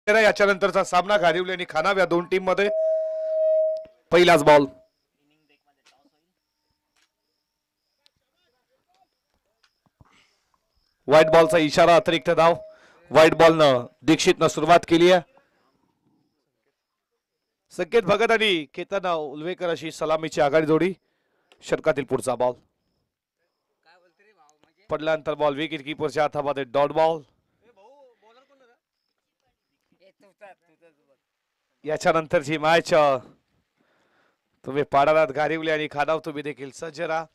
याच्यानंतरचा सामना गारिवली आणि खानाव या दोन टीम मध्ये. पहिलाच बॉल. व्हाईट बॉलचा इशारा, अतिरिक्त धाव. व्हाईट बॉलनं दीक्षितनं सुरुवात केली आहे. संकेत भगत आणि केतन उलवेकर अशी सलामीची आघाडी जोडी. षटकातील पुढचा बॉल पडल्यानंतर बॉल विकेट किपरच्या हातामध्ये डॉट बॉल. याच्यानंतरची मॅच तुम्ही पाडालात गारिवली आणि खानाव. तुम्ही देखील सज्ज राहा.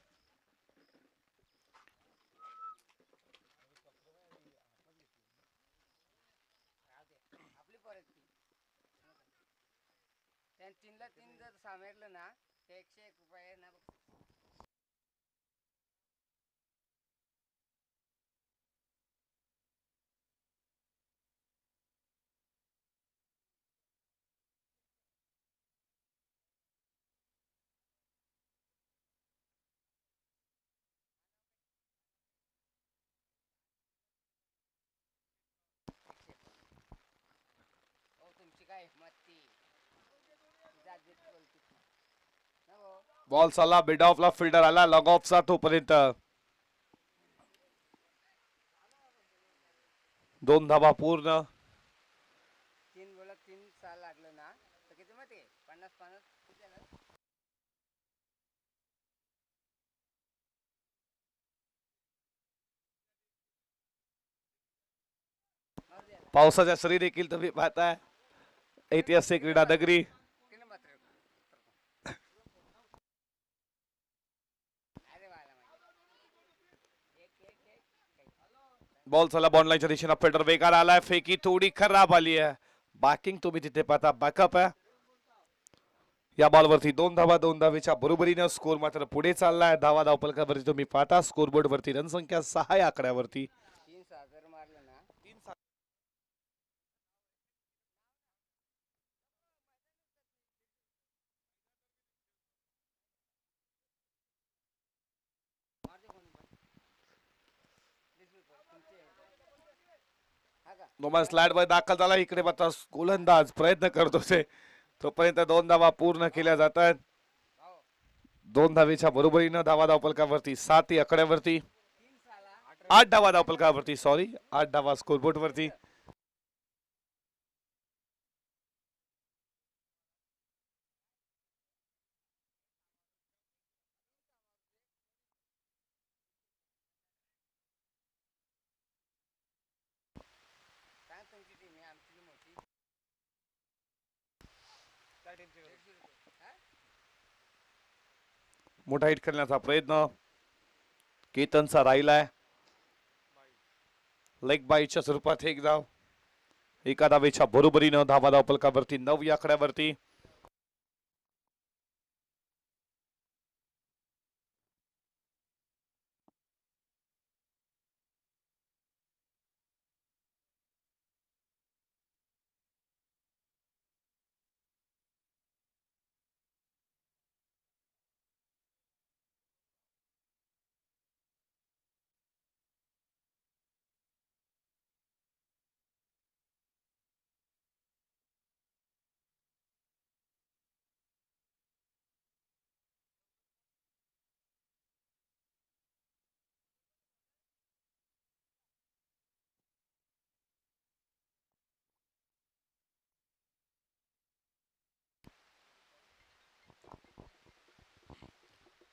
बॉल चालला मिड ऑफला. फिल्डर आला लॉग ऑफचा. तोपर्यंत 2 धावा पूर्ण. पावसाच्या सरी देखील तुम्ही पाहताय. ऐतिहासिक क्रीडा नगरी. बॉल चला बॉल लाईनच्या दिशेने. फिल्डर वेगाला आलाय. फेकी थोडी खराब आली आहे. बॅकिंग तुम्ही तिथे पाहता. बॅकअप आहे या बॉलवरती. 2 धावा 2 धावेच्या बरोबरीनं स्कोर मात्र पुढे चाललाय. धावा धावपलकावरती तुम्ही पाहता. स्कोरबोर्ड वरती रनसंख्या 6 या आकड्यावरती. नोमॅन स्लॅड मध्ये दाखल झाला. इकडे मात्र गोलंदाज प्रयत्न करतो ते. तोपर्यंत 2 धावा पूर्ण केल्या जातात. 2 धावेच्या बरोबरीनं धावा धावपलकावरती 7 आकड्यावरती. 8 धावा धावपलकावरती. सॉरी 8 धावा स्कोरबोर्ड वरती. मोठा हिट करण्याचा प्रयत्न केतनचा राहिलाय. लेग बाईच्या स्वरूपात एक धाव. एका धावेच्या बरोबरीनं धावा धावपलकावरती 9 या आकड्यावरती.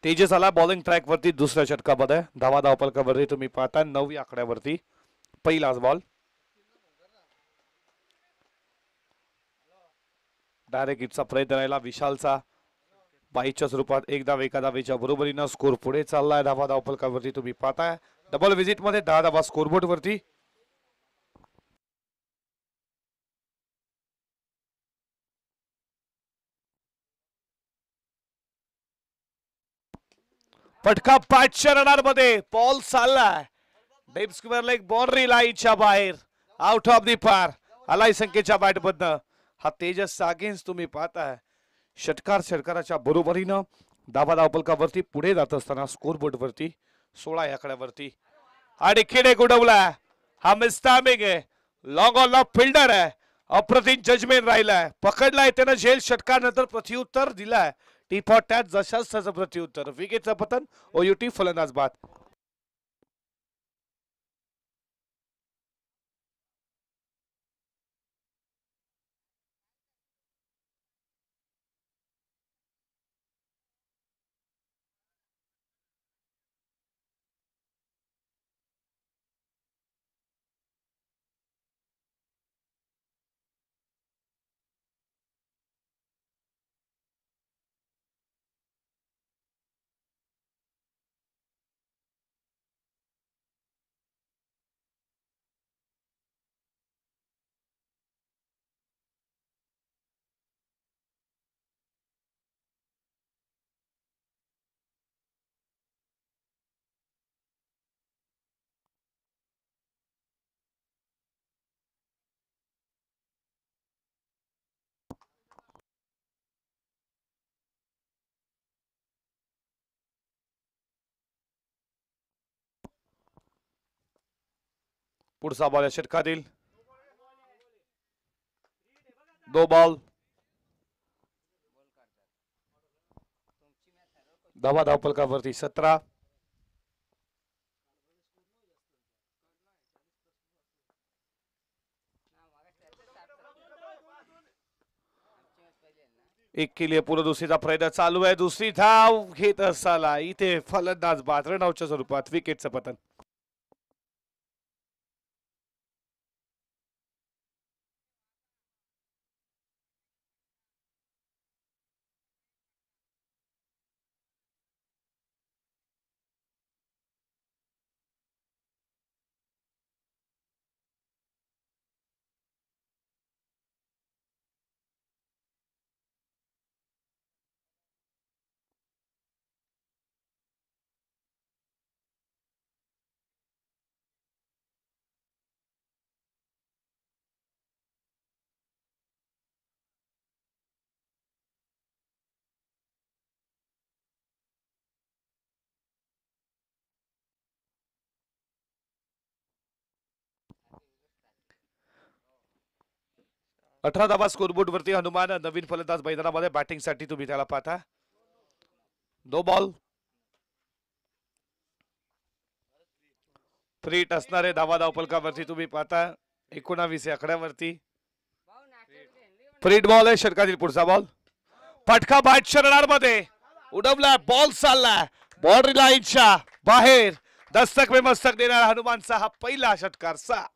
तेजस आला बॉलिंग ट्रॅक वरती दुसऱ्या षटकामध्ये. धावा धावपलकावरती तुम्ही पाहता 9 या आकड्यावरती. पहिलाच बॉल. डायरेक्ट हिटचा प्रयत्न राहिला विशालचा. बाईच्या स्वरूपात एक धाव. एका धावेच्या बरोबरीनं स्कोर पुढे चाललाय. धावा धावपलकावरती तुम्ही पाहताय. डबल विजिट मध्ये 10 धावा स्कोरबोर्ड वरती. फटका 5 रनांमध्ये. बॉल चाललाय डीप स्क्वेअर लेग बाउंड्री लाईनच्या बाहेर. आउट ऑफ दी पार. आलाय संख्येच्या बॅटमधनं. हा तेजसचा अगेन्स्ट तुम्ही पाहताय. षटकाराच्या बरोबरीनं धावा धावपलकावरती पुढे जात असताना स्कोरबोर्ड वरती 16 या आकड्यावरती. आणि खेडे गुडवला. हा मिस्टामिंग आहे. लॉंग ऑन ला फिल्डर आहे अप्रतिम जजमेंट राहिलाय, पकडलाय त्यानं झेल षटकानंतर प्रत्युत्तर दिलाय. टीपॉट त्यात जशाच त्याचं प्रत्युत्तर. विकेटचं पतन, ओयुटी फलंदाज बाद. पुढचा बॉल या षटकातील 2 बॉल. धावा धावपलकावरती 17. एक के लिए पूर्ण दुसरीचा प्रयत्न चालू आहे. दुसरी धाव घेत असताना इथे फलंदाज बाद, रनआउटच्या स्वरूपात विकेटचं पतन. अठरा धावा स्कोरबोर्ड वरती. हनुमान नवीन फलंदाज मैदानामध्ये बॅटिंग साठी तुम्ही त्याला पाहता. 2 बॉल. फ्रीट असणारे धावा धावपलकावरती तुम्ही पाहता 19 या आकड्यावरती. फ्रीट बॉल आहे षटकातील पुढचा बॉल. फटका बॅट शरणार मध्ये उडवलाय, बॉल चाललाय बाउंड्री लाईनच्या बाहेर. दस्तक में मस्तक देणारा हनुमानचा हा पहिला षटकार. 6.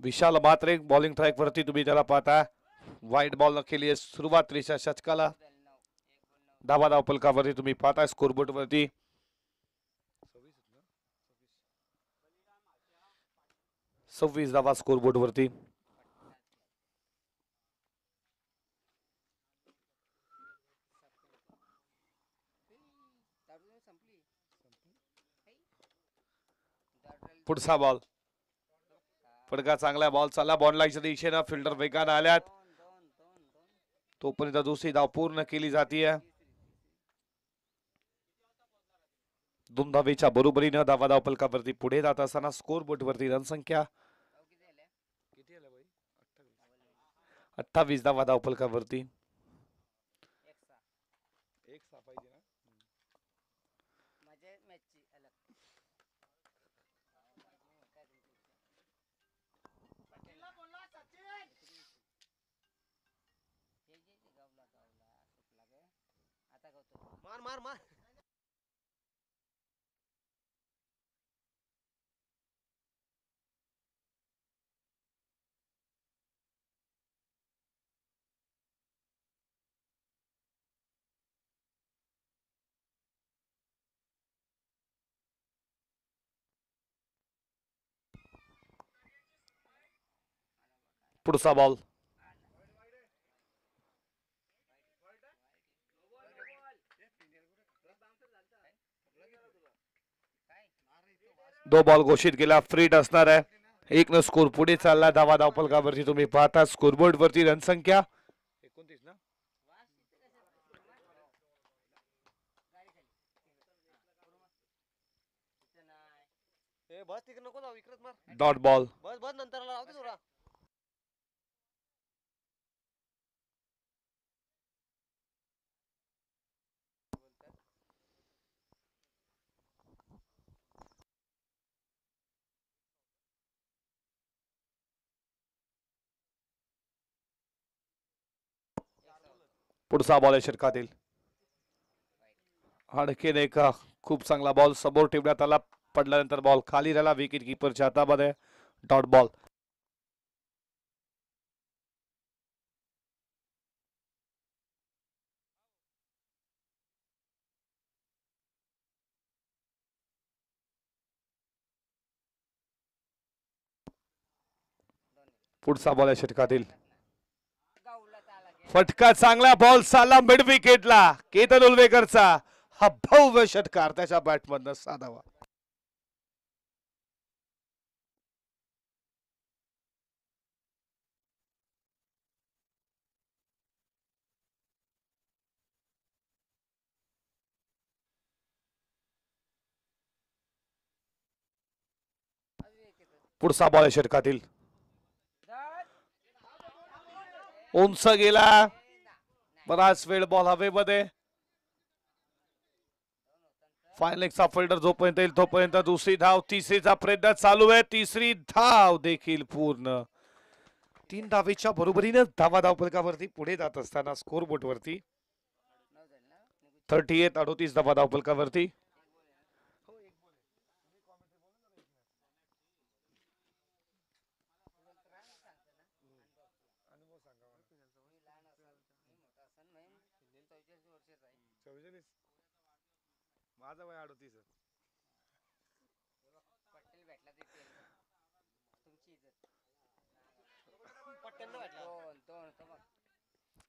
विशाल मात्रे बॉलिंग ट्रॅक वरती तुम्ही त्याला पाहता. वाईट बॉल न केली सुरुवातीच्या षटकाला. धावा धावपलकावरती तुम्ही पाहता स्कोरबोर्ड वरती 26 धावा स्कोरबोर्ड वरती. पुढचा बॉल. फटका चांगला बॉल चालला बॉल लाईनच्या दिशेनं. फिल्डर वेगानं आल्यात. तोपर्यंत दुसरी धाव पूर्ण केली जाते. 2 धावेच्या बरोबरीनं धावा धावपलकावरती पुढे जात असताना स्कोरबोर्ड वरती रणसंख्या 28 धावा धावपलकावरती. मार मार. पुढचा बॉल. दो बॉल घोषित केला. फ्रीट असणार आहे. 1 स्कोर पुढे चालला. धावा धावफलकावरती तुम्ही पाहता स्कोरबोर्ड वरती रनसंख्या 29 ना. बस तिकडे नको जाऊ, इकडेच मार. Dot ball. बस बस नंतर राहू दे थोडा. पुढचा बॉल आहे षटकातील. आणखीन एक खूप चांगला बॉल समोर ठेवण्यात आला. पडल्यानंतर बॉल खाली राहिला विकेट किपरच्या हातामध्ये. Dot ball. पुढचा बॉल आहे षटकातील. फटका चांगला बॉल चालला मिड विकेटला. केतन उलवेकरचा हा भव्य षटकार त्याच्या बॅटमधनं साधावा. पुढचा बॉल आहे षटकातील. उंच गेला. बराच वेळ बॉल हवेमध्ये. फायनल एकचा फिल्डर जोपर्यंत येईल तोपर्यंत दुसरी धाव. तिसरीचा प्रयत्न चालू आहे. तिसरी धाव देखील पूर्ण. 3 धावेच्या बरोबरीने धावा धावफलकावरती पुढे जात असताना स्कोर बोर्ड वरती 38 धावा धावफलकावरती. माझं वय 38.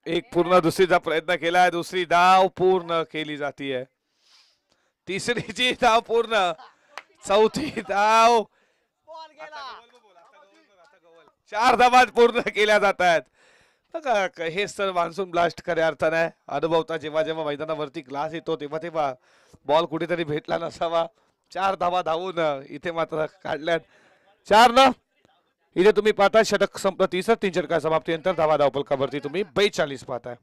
एक पूर्ण दुसरीचा प्रयत्न केलाय. दुसरी धाव पूर्ण केली जातीये. तिसरीची धाव पूर्ण. चौथी धाव. बॉल गेला. 4 धावा पूर्ण केल्या जात आहेत. बघा हेच तर मान्सून ब्लास्ट खऱ्या अर्थाने अनुभवता. जेव्हा जेव्हा मैदानावरती ग्लास येतो तेव्हा तेव्हा बॉल कुठेतरी भेटला नसावा. 4 धावा धावून इथे मात्र काढल्यात. 4 न इथे तुम्ही पाहता षटक संपलं. 3 षटका समाप्तीनंतर धावा धावफलकावरती तुम्ही 42 पाहताय.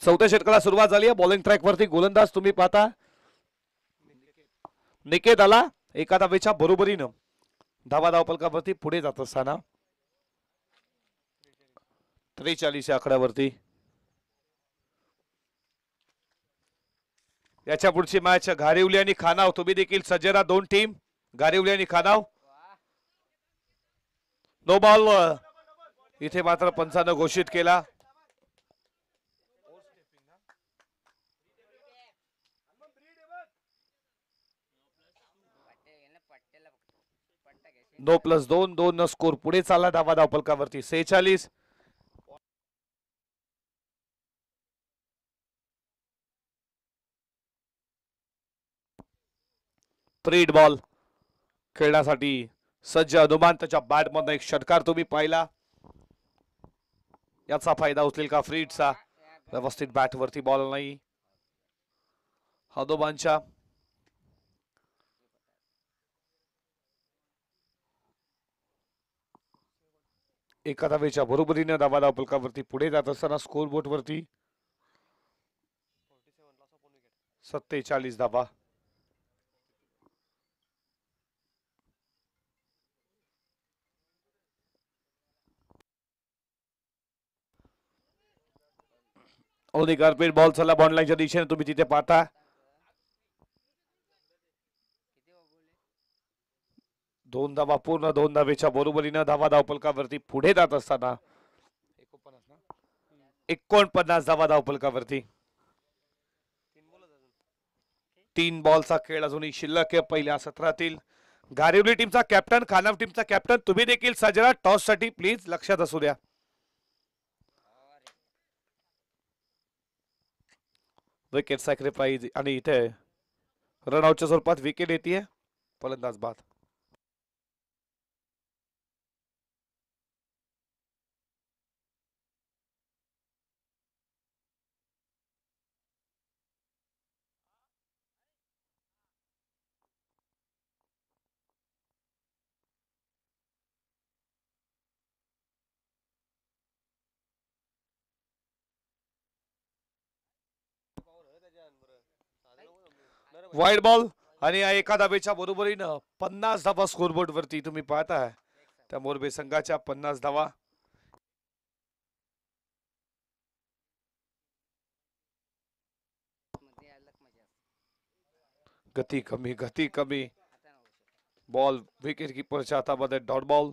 चौथ्या षटकाला सुरुवात झाली आहे. बॉलिंग ट्रॅक वरती गोलंदाज तुम्ही पाहता निकेत आला. 1 धावेच्या बरोबरीनं. धावपलकावरती पुढे जात असताना 43 या आकड्यावरती. याच्या पुढची मॅच घारिवली आणि खानाव. तुम्ही देखील सज्जरा दोन टीम घारिवली आणि खानाव. नो बॉल इथे मात्र पंचानं घोषित केला. नो प्लस 2 स्कोर पुढे चालला धावपलकावरती 46. प्रीड बॉल खेळण्यासाठी सज्ज हनुमान त्याच्या बॅट मधून एक षटकार तुम्ही पाहिला. याचा फायदा उचलेल का फ्रीडचा? व्यवस्थित बॅट वरती बॉल नाही हनुमानच्या. एका धावेच्या बरोबरीने धावपलकावरती पुढे जात असताना स्कोर बोर्ड वरती 47 धावा. ओली कार्पेट बॉल चला बॉन्ड लाईनच्या दिशेने तुम्ही तिथे पाहता. दोन धावा पूर्ण 2 धावेच्या बरोबरीनं धावपलकावरती पुढे जात असताना 49 धावा धावपलकावरती. 3 बॉलचा खेळ अजूनही शिल्लक आहे पहिल्या सत्रातील. घारिवली टीमचा कॅप्टन खानाव टीमचा कॅप्टन तुम्ही देखील सज्जरा टॉस साठी प्लीज लक्षात असू द्या. विकेट सॅक्रिफाईस आणि इथे रनआउटच्या स्वरूपात विकेट येते. फलंदाज बाद. वाईड बॉल आणि या एका धावेच्या बरोबरीनं 50 धावा स्कोरबोर्ड वरती तुम्ही पाहताय. त्या मोरबे संघाच्या 50 धावा. गती कमी बॉल विकेट किपरच्या हातामध्ये डॉट बॉल.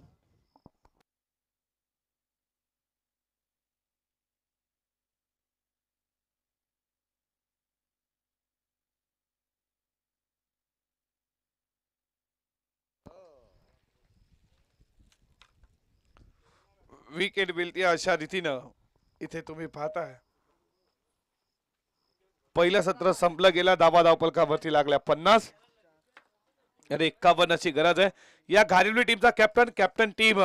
विकेट मिळते अशा रीतीनं इथे तुम्ही पाहताय. पहिलं सत्र संपलं गेला. धावपलकावरती लागल्या 50 आणि 51 ची गरज आहे. या घारिवली टीमचा कॅप्टन टीम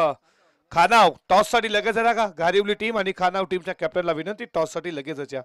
खानाव टॉस साठी लगेच आहे का? घारिवली टीम आणि खानाव टीमच्या कॅप्टनला विनंती टॉस साठी लगेचच या.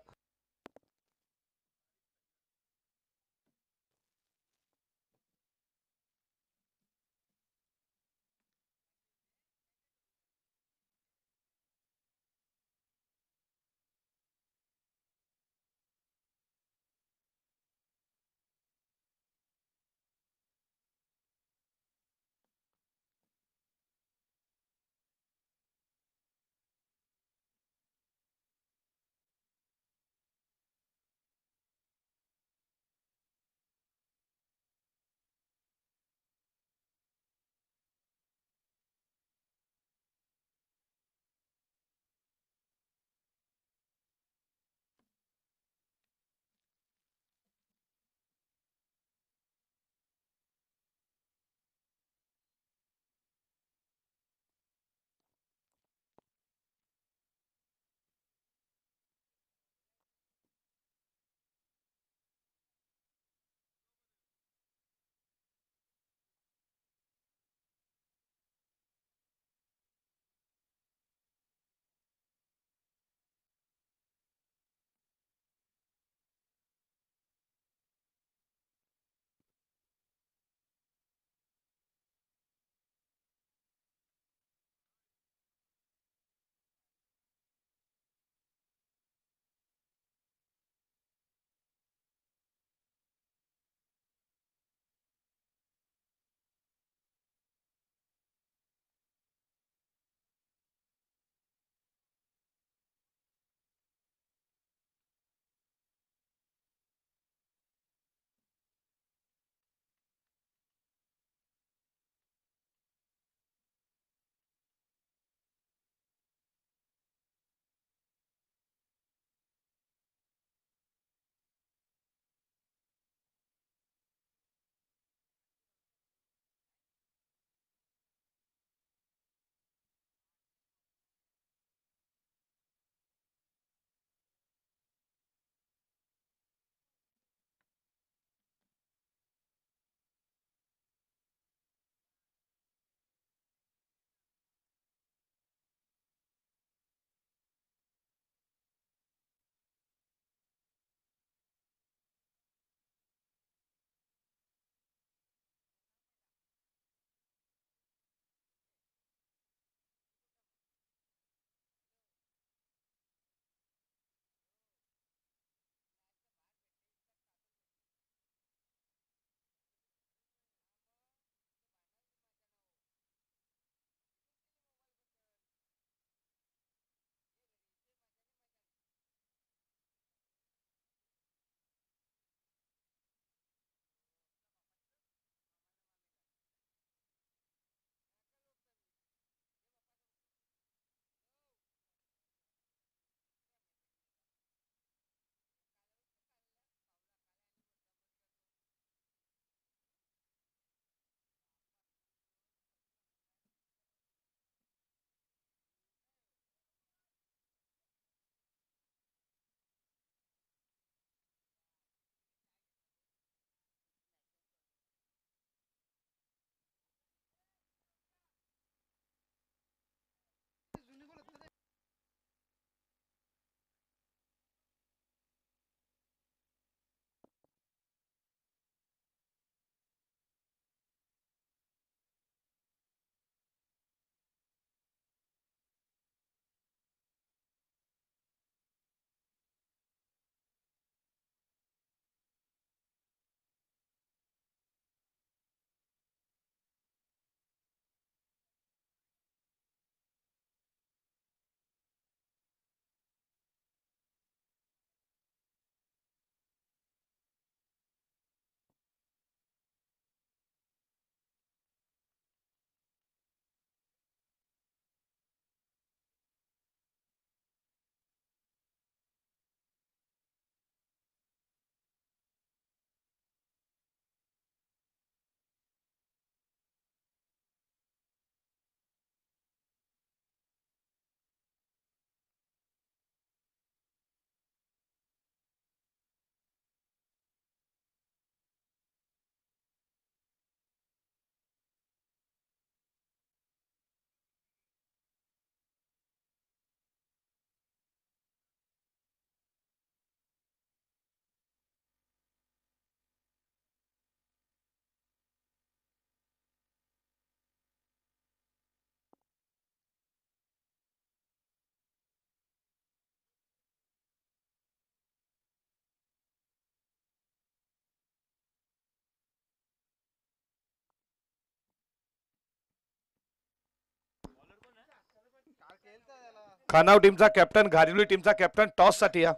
खानाव टीमचा कॅप्टन, घारिवली टीमचा कॅप्टन टॉस साठी या.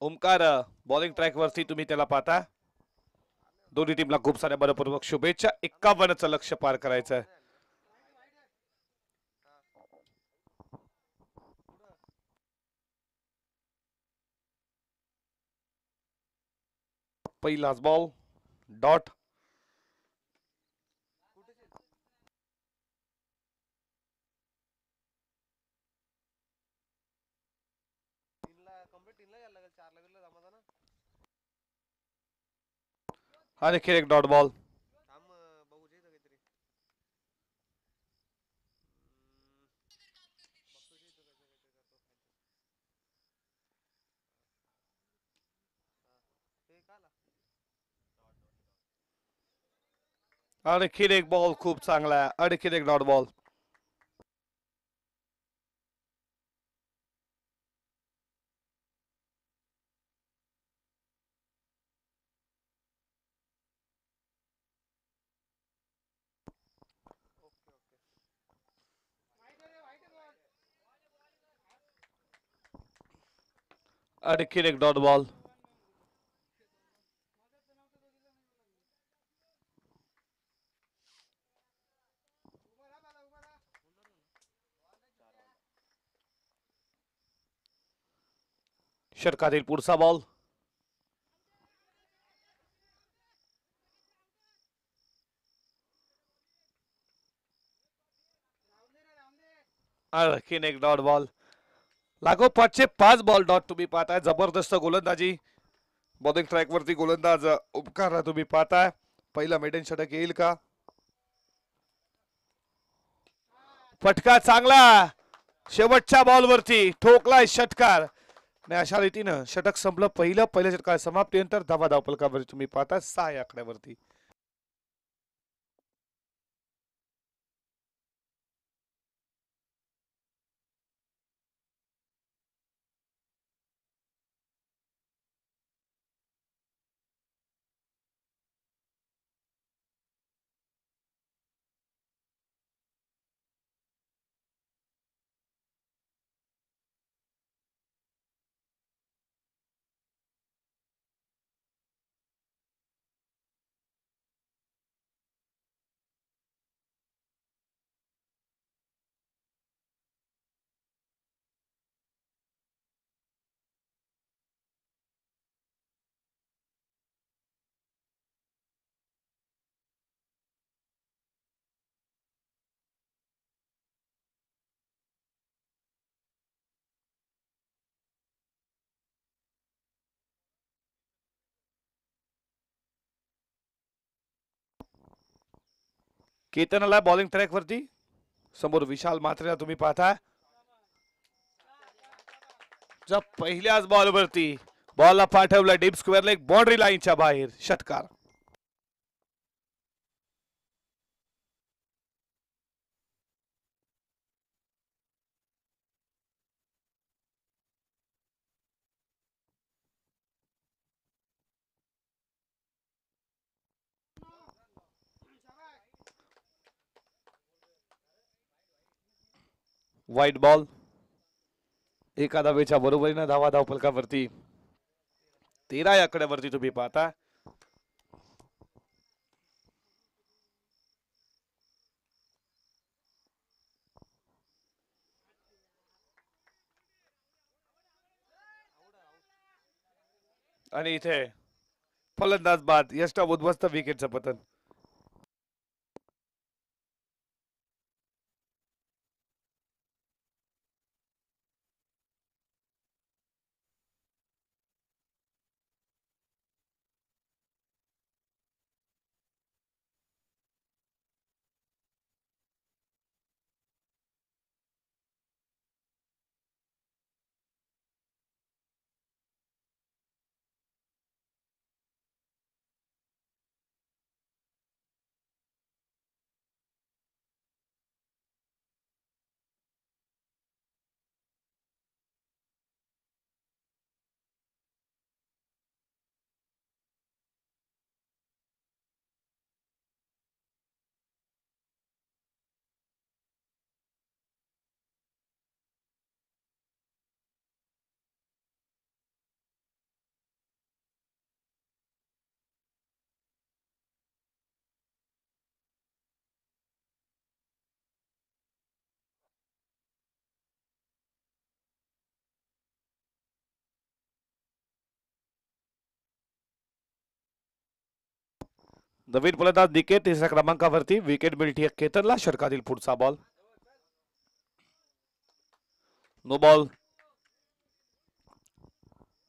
ओमकार बॉलिंग ट्रॅक वरती तुम्ही त्याला पाहता. दोन्ही टीमला खूप साऱ्या बरोपूर्वक शुभेच्छा. 51चं लक्ष पार करायचं आहे. पहिलाच बॉल डॉट. कंप्लीट 3 ला यायला लागेल, 4 ला गेलं जमाचा ना. हा देखील एक डॉट बॉल. थांब बघू जे काहीतरी. बघतो जे काहीतरी करतो. हे काला आणखीन एक बॉल खूप चांगला आहे. आणखीन एक डॉट बॉल. आणखीन एक डॉट बॉल. षटकातील पुढचा बॉल. आणखीन एक डॉट बॉल. लागोपाठचे 5 बॉल डॉट तुम्ही पाहताय. जबरदस्त गोलंदाजी. बॉलिंग ट्रॅक वरती गोलंदाज उपकार तुम्ही पाहताय. पहिला मेडन षटक येईल का? फटका चांगला. शेवटच्या बॉल वरती ठोकलाय षटकार. आणि अशा रीतीनं षटक संपलं. पहिल्या षटकार समाप्तीनंतर धावा धावपलकावरती तुम्ही पाहता 6 या आकड्यावरती. केतन आला बॉलिंग ट्रॅक वरती. समोर विशाल मात्रेला तुम्ही पाहता. पहिल्याच बॉल वरती बॉलला पाठवलं डीप स्क्वेअरला, एक बाउंड्री लाईनच्या बाहेर षटकार. White ball. एका धावेच्या बरोबरीनं धावा धावपलकावरती 13 या आकड्यावरती तुम्ही पाहता. आणि इथे फलंदाज बाद. यष्टा उद्ध्वस्त विकेटचं पतन. नवीन फलंदाज निकेत तिसऱ्या क्रमांकावरती. विकेट मिळते केतनला. षटकातील पुढचा बॉल. नो बॉल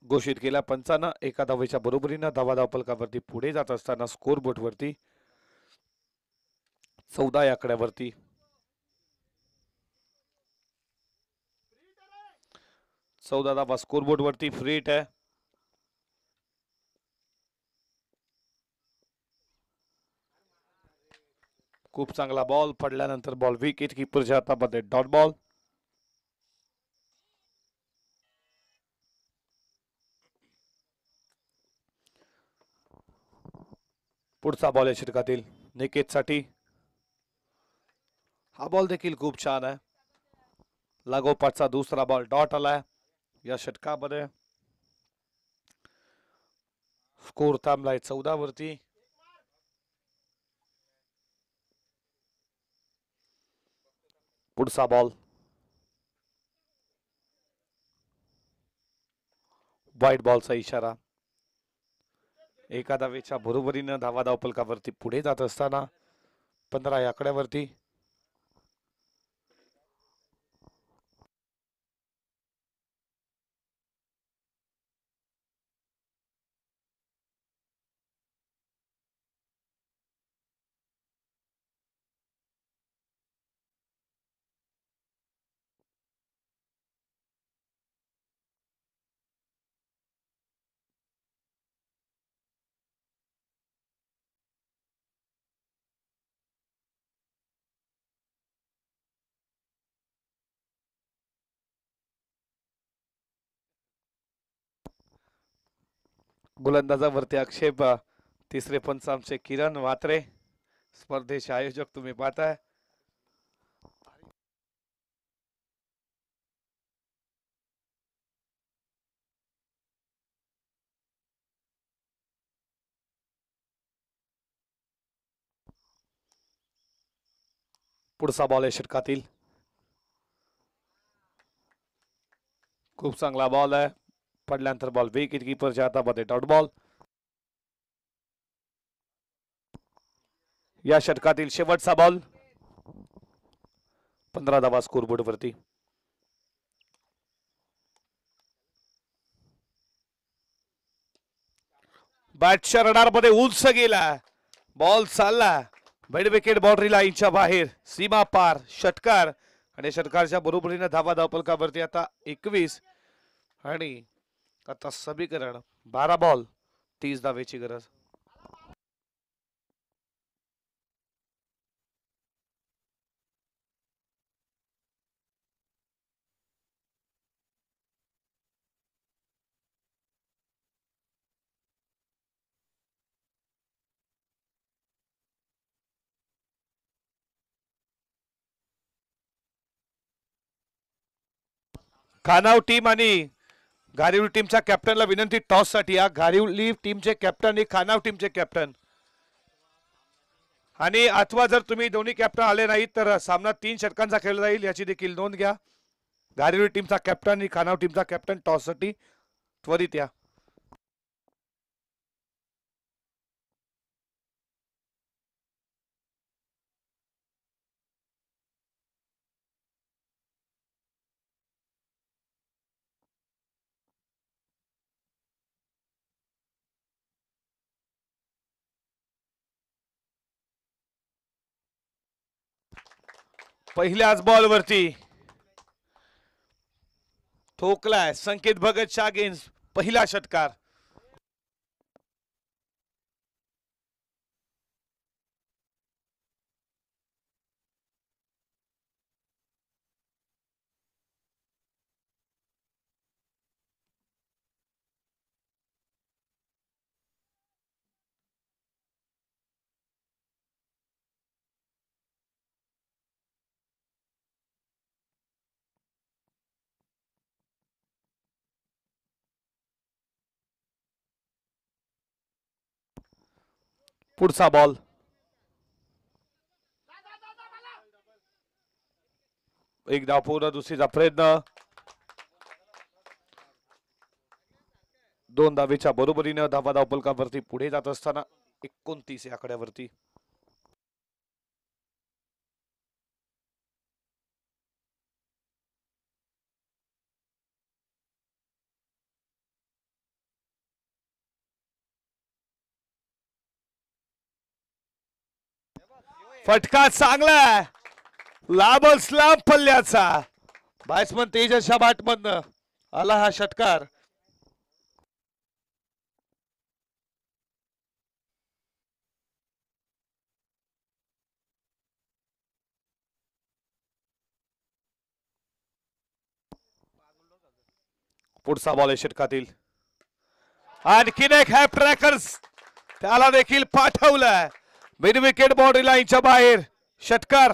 घोषित केला पंचानं. एका धावेच्या बरोबरीनं धावा धावफलकावरती पुढे जात असताना स्कोर बोर्ड वरती 14 या आकड्यावरती 14 धावा स्कोर बोर्ड वरती फ्री हिट आहे. खूप चांगला बॉल पडल्यानंतर बॉल विकेट कीपरच्या हातामध्ये डॉट बॉल. पुढचा बॉल आहे षटकातील निकेतसाठी. हा बॉल देखील खूप छान आहे. लागोपाठचा दुसरा बॉल डॉट आलाय या षटकामध्ये. स्कोर थांबलाय 14 वरती. पुढचा बॉल व्हाईट बॉलचा इशारा. एका धावेच्या बरोबरीनं धावा धावफलकावरती पुढे जात असताना 15 या आकड्यावरती गोलंदाजावरती आक्षेप. तिसरे पंच आमचे किरण म्हात्रे. स्पर्धेचे आयोजक तुम्ही पाहताय. पुढचा बॉल आहे षटकातील. खूप चांगला बॉल आहे. पडल्यानंतर बॉल विकेट कीपरच्या हातामध्ये डॉट बॉल. या षटकातील शेवटचा बॉल. 15 धावा स्कोरबोर्ड वरती. बॅटच्या रडारमध्ये उंच गेला. बॉल चालला मिड विकेट बाउंड्री लाईनच्या बाहेर. सीमा पार षटकार. आणि षटकारच्या बरोबरीने धावा धावफलकावरती आता 21. आणि आता समीकरण 12 बॉल 30 धावेची गरज. खानाव टीम आणि घारिवली टीमच्या कॅप्टनला विनंती टॉस साठी. या घारिवली टीमचे कॅप्टन आणि खानाव टीमचे कॅप्टन. आणि अथवा जर तुम्ही दोन्ही कॅप्टन आले नाहीत तर सामना 3 षटकांचा खेळला जाईल याची देखील नोंद घ्या. घारिवली टीमचा कॅप्टन आणि खानाव टीमचा कॅप्टन टॉस साठी त्वरित या. पहिल्याच बॉल वरती ठोकलाय संकेत भगतच्या अगेन्स्ट. पहिला षटकार. पुढचा बॉल. एक धाव पूर्ण. दुसरीचा प्रयत्न. 2 धावेच्या बरोबरीने धावा धावफलकावरती पुढे जात असताना 29 या आकड्यावरती. फटका चांगला आहे. लांबच लांब पल्ल्याचा बॅट्समन तेजसच्या बॅटमधनं आला हा षटकार. पुढचा बॉल आहे षटकातील. आणखीन एक हॅप ट्रॅकर्स त्याला देखील पाठवलं. मिड विकेट बाउंड्री लाईनच्या बाहेर षटकार.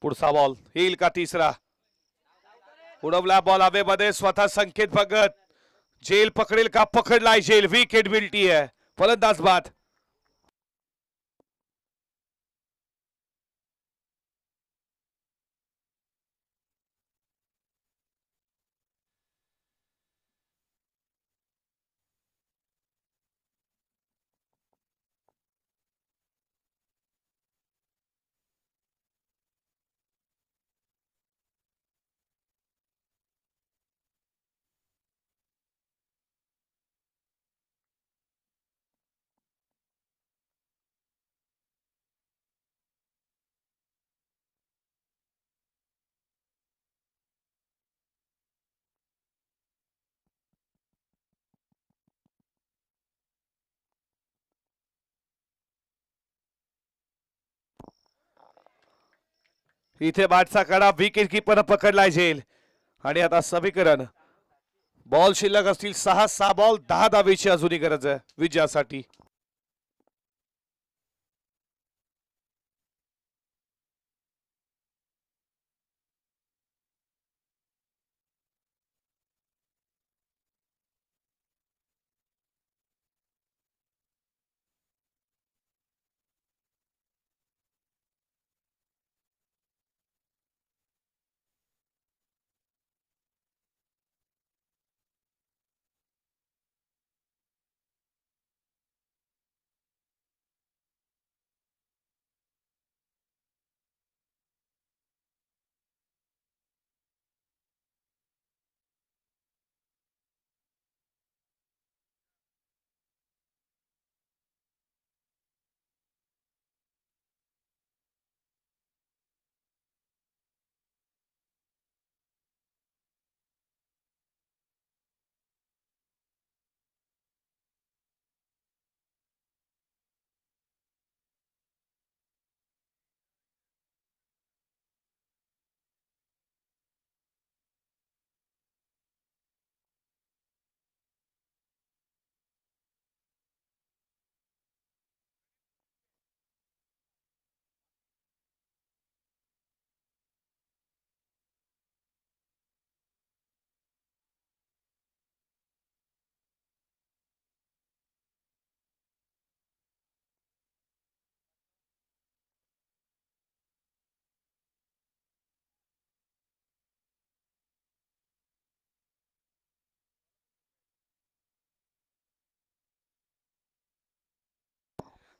पुढचा बॉल येईल का तिसरा. उडवला बॉल हवेमध्ये स्वतः संकेत बघत. जेल पकडेल का. पकडलाय जेल. विकेट मिळती आहे. फलंदाज बाद. इथे बॅटचा कडा. Wicket keeper पकडलाय gel. आणि आता समीकरण बॉल शिल्लक असतील 6 बॉल 10 धावेची अजूनही गरज आहे विजयासाठी.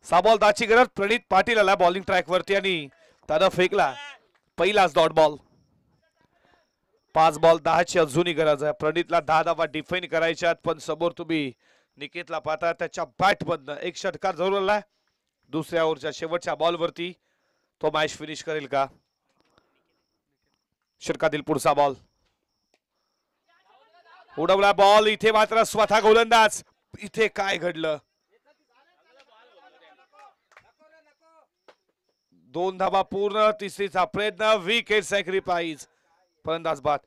बॉल दाची गरज. प्रणित पाटील आला बॉलिंग ट्रॅक वरती आणि त्यानं फेकला पहिलाच डॉट बॉल. 5 बॉल 10 ची अजूनही गरज आहे. प्रणितला 10 धावा डिफेंड करायच्यात. पण समोर तुम्ही निकेतला पाहता त्याच्या बॅट मधनं एक षटकार जरूर आलाय. दुसऱ्या ओव्हरच्या शेवटच्या बॉल वरती तो मॅच फिनिश करेल का. षटकातील पुढचा बॉल. उडवला बॉल. इथे मात्र स्वतः गोलंदाज. इथे काय घडलं. 2 धावा पूर्ण. तिसरीचा प्रयत्न. Wicket sacrifice. फलंदाज बाद.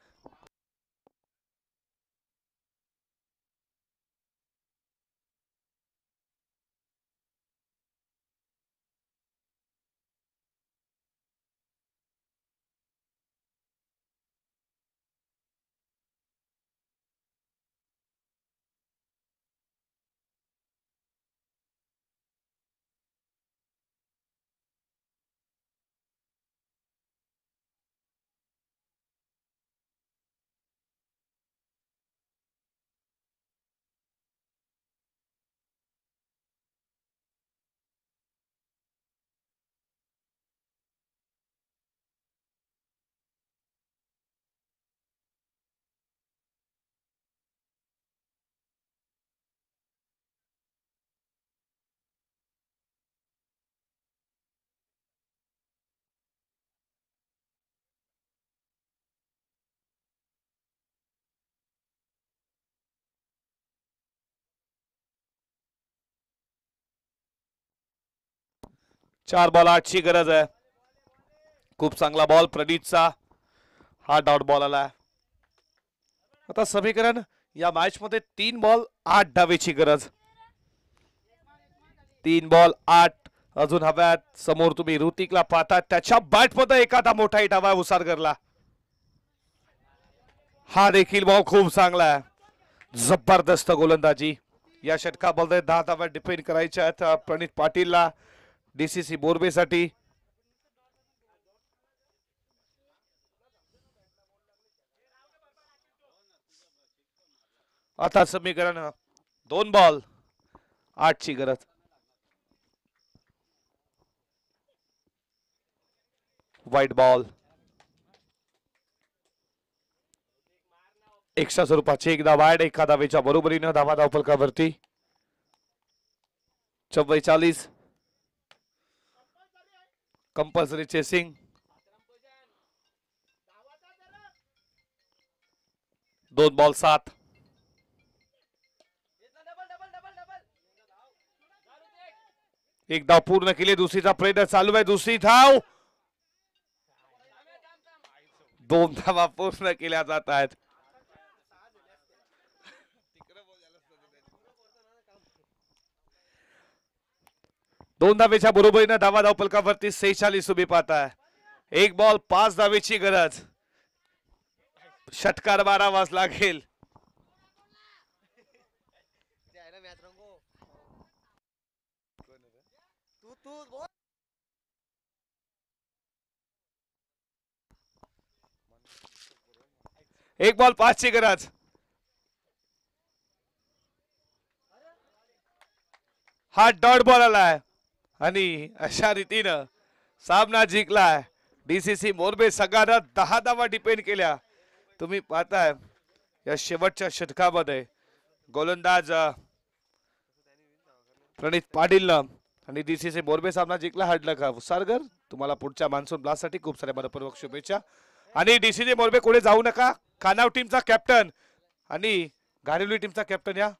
4 बॉल 8ची गरज आहे. खूप चांगला बॉल प्रणीतचा. हा डॉट बॉल आला. आता समीकरण या मॅच मध्ये 3 बॉल 8 धावेची गरज. 3 बॉल 8 अजून हव्यात. समोर तुम्ही ऋतिकला पाहता, त्याच्या बॅट मध्ये एखादा मोठा हिट हवा उसारगरला. हा देखील बॉल खूप चांगला आहे. जबरदस्त गोलंदाजी. या षटकामध्ये 10 धावा डिफेंड करायच्या आहेत प्रणित पाटीलला डीसीसी बोर्बेसाठी. आता समीकरण 2 बॉल 8ची गरज. वाईट बॉल. एक्स्ट्रा स्वरूपाची एकदा वाईड, एका धावेच्या बरोबरीनं धावा धावफलकावरती. 44. Compulsory chasing. 2 बॉल 7. एक धाव पूर्ण केली. दुसरीचा प्रयत्न चालू आहे. दुसरी धाव. 2 धावा पूर्ण केल्या जात आहेत. 2 धावेच्या बरोबरीनं धावा धावफलकावरती 46 उभी पाहताय. 1 बॉल 5 धावेची गरज. षटकार मारावाच लागेल. मॅच रंगो. तू बोल. 1 बॉल 5ची गरज. हा डॉट बॉल आलाय आणि अशा रीतीनं सामना जिंकलाय. डीसीसी मोरबे संघानं 10 धावा डिपेंड केल्या. तुम्ही पाहताय या शेवटच्या षटकामध्ये गोलंदाज प्रणित पाटीलनं आणि डीसीसी मोरबे सामना जिंकला. हाडलं का उसारगर. तुम्हाला पुढच्या मान्सून ब्लास्टसाठी खूप साऱ्या मनपूर्वक शुभेच्छा. आणि डीसीसी मोरबे पुढे जाऊ नका. कानाव टीमचा कॅप्टन आणि घारिवली टीमचा कॅप्टन या.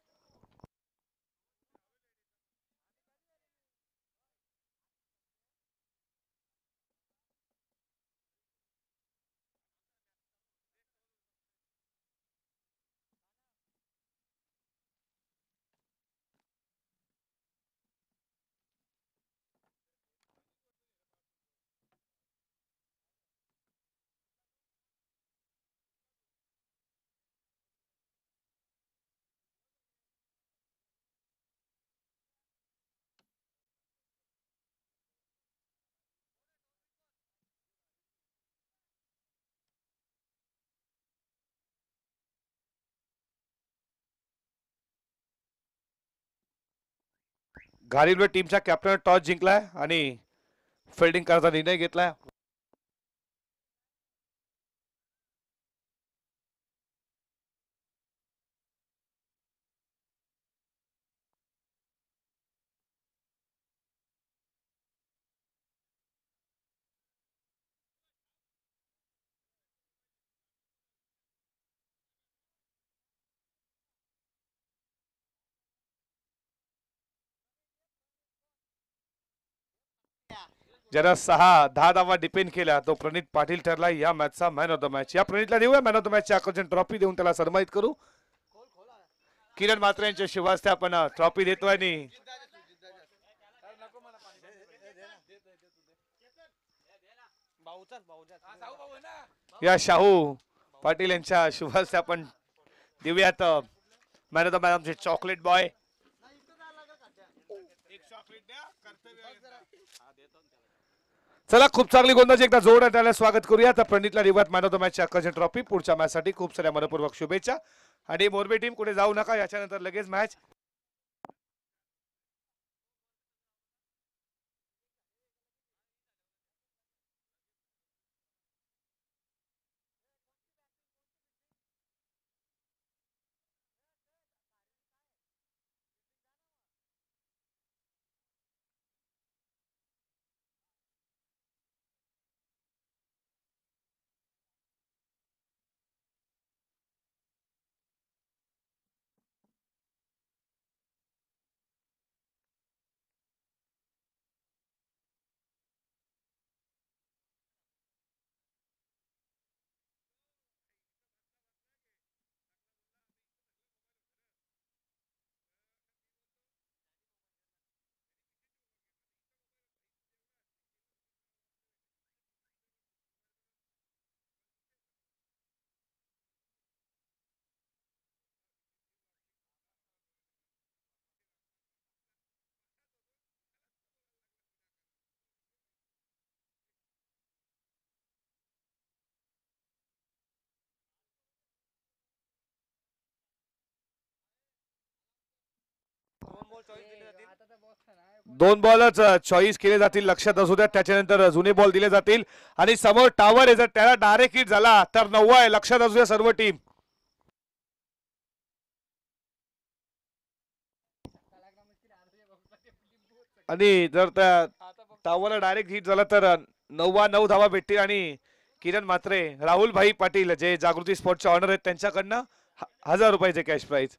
घारिवली टीमच्या कॅप्टन टॉस जिंकलाय आणि फिल्डिंग करायचा निर्णय घेतलाय. ज्यानं 6-10 धावा डिपेंड केल्या तो प्रणित पाटील ठरला या मॅचचा मॅन ऑफ द मॅच. या प्रणितला देऊया मॅन ऑफ द मॅचची आकर्षण ट्रॉफी देऊन त्याला सन्मानित करू. किरण मात्रे यांच्या शिवास्ते आपण ट्रॉफी देतोय आणि या शाहू पाटील यांच्या शुभास्ते आपण देऊयात मॅन ऑफ द मॅच आमचे चॉकलेट बॉय. चला खूप चांगली गोलंदाजी. एकदा जोरदार त्याला स्वागत करूया. तर प्रणितला देऊयात मॅन ऑफ द मॅचची आकर्षण ट्रॉफी. पुढच्या मॅच साठी खूप साऱ्या मनपूर्वक शुभेच्छा. आणि मोरबे टीम कुठे जाऊ नका. याच्यानंतर लगेच मॅच 2 बॉलच चॉईस केले जातील, लक्षात असू द्या. त्याच्यानंतर जुने बॉल दिले जातील आणि समोर टावर आहे, जर त्याला डायरेक्ट हिट झाला तर 9 आहे, लक्षात असू द्या सर्व टीम. आणि जर त्या टावरला डायरेक्ट हिट झाला तर 9 धावा भेटतील आणि किरण म्हात्रे, राहुल भाई पाटील जे जागृती स्पोर्टचे ऑनर आहेत त्यांच्याकडनं 1000 रुपयाचे कॅश प्राइज.